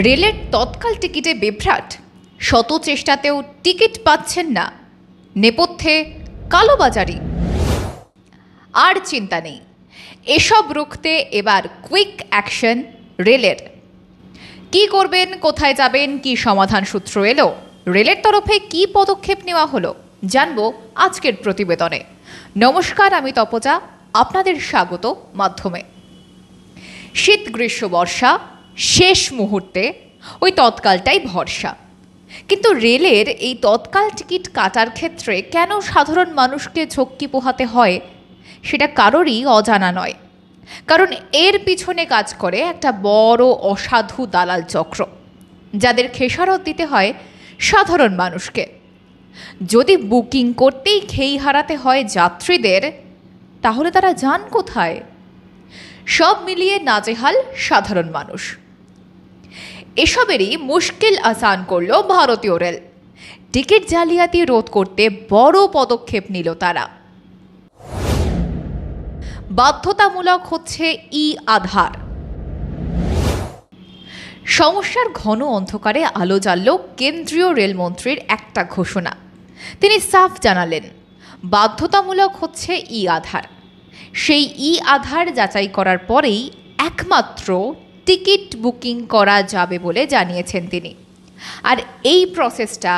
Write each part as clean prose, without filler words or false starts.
রেলের তৎকাল টিকিটে বিভ্রাট, শত চেষ্টাতেও টিকিট পাচ্ছেন না, নেপথ্যে কালোবাজারি। আর চিন্তা নেই, এসব রুখতে এবার কুইক অ্যাকশন রেলের। কি করবেন, কোথায় যাবেন, কি সমাধান সূত্র এলো, রেলের তরফে কি পদক্ষেপ নেওয়া হলো জানবো আজকের প্রতিবেদনে। নমস্কার, আমি তপজা, আপনাদের স্বাগত মাধ্যমে। শীত গ্রীষ্ম বর্ষা শেষ মুহূর্তে ওই তৎকালটাই ভরসা। কিন্তু রেলের এই তৎকাল টিকিট কাটার ক্ষেত্রে কেন সাধারণ মানুষকে ঝক্কি পোহাতে হয় সেটা কারোরই অজানা নয়। কারণ এর পিছনে কাজ করে একটা বড় অসাধু দালাল চক্র, যাদের খেসারত দিতে হয় সাধারণ মানুষকে। যদি বুকিং করতেই খেই হারাতে হয় যাত্রীদের, তাহলে তারা যান কোথায়? সব মিলিয়ে নাজেহাল সাধারণ মানুষ। এসবেরই মুশকিল আসান করল ভারতীয় রেল। টিকিট জালিয়াতি রোধ করতে বড় পদক্ষেপ নিল তারা। বাধ্যতামূলক হচ্ছে ই আধার। সমস্যার ঘন অন্ধকারে আলো জ্বালল কেন্দ্রীয় রেলমন্ত্রীর একটা ঘোষণা। তিনি সাফ জানালেন, বাধ্যতামূলক হচ্ছে ই আধার। সেই ই আধার যাচাই করার পরেই একমাত্র টিকিট বুকিং করা যাবে বলে জানিয়েছেন তিনি। আর এই প্রসেসটা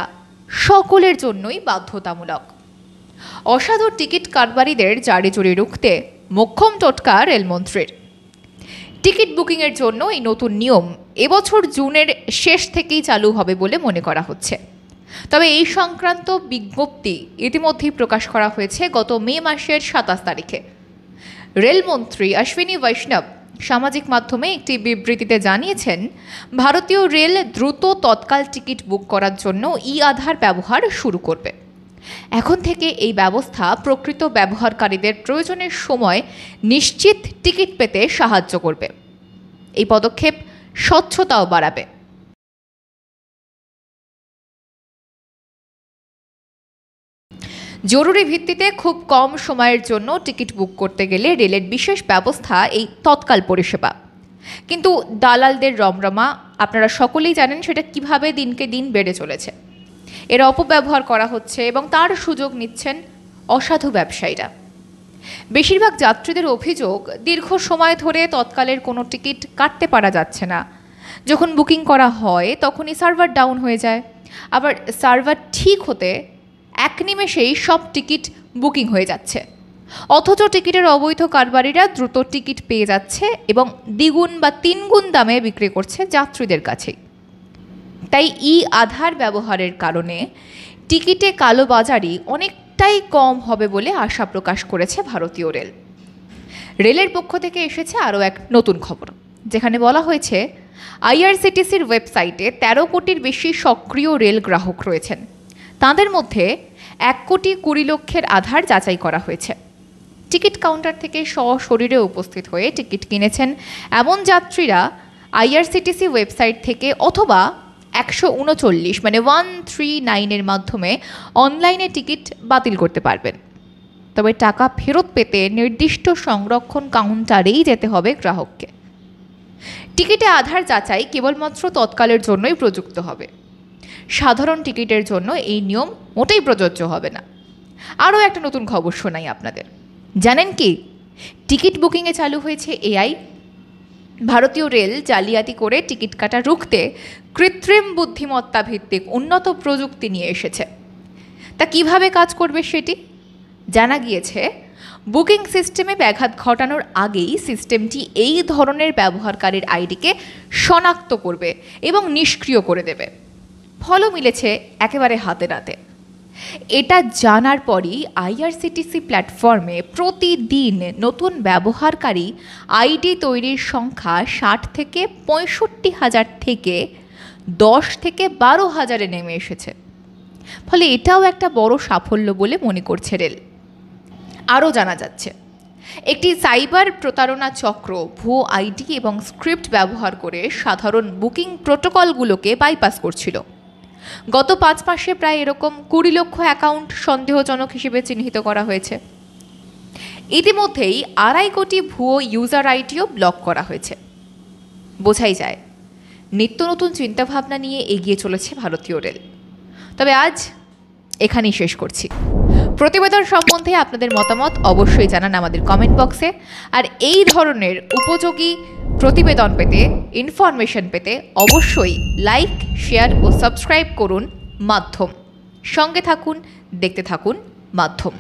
সকলের জন্যই বাধ্যতামূলক। অসাধু টিকিট কারবারিদের জারিজুরি রুখতে মোক্ষম টোটকা রেলমন্ত্রীর। টিকিট বুকিংয়ের জন্য এই নতুন নিয়ম এবছর জুনের শেষ থেকেই চালু হবে বলে মনে করা হচ্ছে। তবে এই সংক্রান্ত বিজ্ঞপ্তি ইতিমধ্যেই প্রকাশ করা হয়েছে গত মে মাসের 27 তারিখে। রেলমন্ত্রী অশ্বিনী বৈষ্ণব সামাজিক মাধ্যমে একটি বিবৃতিতে জানিয়েছেন, ভারতীয় রেল দ্রুত তৎকাল টিকিট বুক করার জন্য ই আধার ব্যবহার শুরু করবে। এখন থেকে এই ব্যবস্থা প্রকৃত ব্যবহারকারীদের প্রয়োজনের সময় নিশ্চিত টিকিট পেতে সাহায্য করবে। এই পদক্ষেপ স্বচ্ছতাও বাড়াবে। জরুরি ভিত্তিতে খুব কম সময়ের জন্য টিকিট বুক করতে গেলে রেলের বিশেষ ব্যবস্থা এই তৎকাল পরিষেবা। কিন্তু দালালদের রমরমা আপনারা সকলেই জানেন সেটা কিভাবে দিনকে দিন বেড়ে চলেছে। এর অপব্যবহার করা হচ্ছে এবং তার সুযোগ নিচ্ছেন অসাধু ব্যবসায়ীরা। বেশিরভাগ যাত্রীদের অভিযোগ, দীর্ঘ সময় ধরে তৎকালের কোনো টিকিট কাটতে পারা যাচ্ছে না। যখন বুকিং করা হয় তখনই সার্ভার ডাউন হয়ে যায়, আবার সার্ভার ঠিক হতে এক নিমেষেই সব টিকিট বুকিং হয়ে যাচ্ছে। অথচ টিকিটের অবৈধ কারবারিরা দ্রুত টিকিট পেয়ে যাচ্ছে এবং দ্বিগুণ বা তিনগুণ দামে বিক্রি করছে যাত্রীদের কাছেই। তাই ই আধার ব্যবহারের কারণে টিকিটে কালোবাজারি অনেকটাই কম হবে বলে আশা প্রকাশ করেছে ভারতীয় রেল। রেলের পক্ষ থেকে এসেছে আরও এক নতুন খবর, যেখানে বলা হয়েছে আইআরসিটিসির ওয়েবসাইটে 13 কোটির বেশি সক্রিয় রেল গ্রাহক রয়েছেন। তাদের মধ্যে 1,20,00,000 আধার যাচাই করা হয়েছে। টিকিট কাউন্টার থেকে সশরীরে উপস্থিত হয়ে টিকিট কিনেছেন এমন যাত্রীরা আইআরসিটিসি ওয়েবসাইট থেকে অথবা 139 মানে 139 মাধ্যমে অনলাইনে টিকিট বাতিল করতে পারবেন। তবে টাকা ফেরত পেতে নির্দিষ্ট সংরক্ষণ কাউন্টারেই যেতে হবে গ্রাহককে। টিকিটে আধার যাচাই কেবলমাত্র তৎকালের জন্যই প্রযুক্ত হবে। সাধারণ টিকিটের জন্য এই নিয়ম মোটেই প্রযোজ্য হবে না। আরও একটা নতুন খবর শোনাই আপনাদের। জানেন কি, টিকিট বুকিংয়ে চালু হয়েছে এআই। ভারতীয় রেল জালিয়াতি করে টিকিট কাটা রুখতে কৃত্রিম বুদ্ধিমত্তা ভিত্তিক উন্নত প্রযুক্তি নিয়ে এসেছে। তা কিভাবে কাজ করবে সেটি জানা গিয়েছে। বুকিং সিস্টেমে ব্যাঘাত ঘটানোর আগেই সিস্টেমটি এই ধরনের ব্যবহারকারীর আইডিকে শনাক্ত করবে এবং নিষ্ক্রিয় করে দেবে। ফলও মিলেছে একেবারে হাতে নাতে। এটা জানার পরই আইআরসিটিসি প্ল্যাটফর্মে প্রতিদিন নতুন ব্যবহারকারী আইডি তৈরির সংখ্যা 60 থেকে 65,000 থেকে 10 থেকে 12,000-এ নেমে এসেছে। ফলে এটাও একটা বড় সাফল্য বলে মনে করছে রেল। আরও জানা যাচ্ছে, একটি সাইবার প্রতারণা চক্র ভুয়ো আইডি এবং স্ক্রিপ্ট ব্যবহার করে সাধারণ বুকিং প্রোটোকলগুলোকে বাইপাস করছিল। গত 5 মাসে প্রায় এরকম 20 লক্ষ অ্যাকাউন্ট সন্দেহজনক হিসেবে চিহ্নিত করা হয়েছে। ইতিমধ্যেই 2.5 কোটি ভুয়ো ইউজার আইডিও ব্লক করা হয়েছে। বোঝাই যায় নিত্য নতুন চিন্তাভাবনা নিয়ে এগিয়ে চলেছে ভারতীয় রেল। তবে আজ এখানেই শেষ করছি। প্রতিবেদন সম্বন্ধে আপনাদের মতামত অবশ্যই জানান আমাদের কমেন্ট বক্সে। আর এই ধরনের উপযোগী প্রতিবেদন পেতে, ইনফরমেশন পেতে অবশ্যই লাইক, শেয়ার ও সাবস্ক্রাইব করুন মাধ্যম। সঙ্গে থাকুন, দেখতে থাকুন মাধ্যম।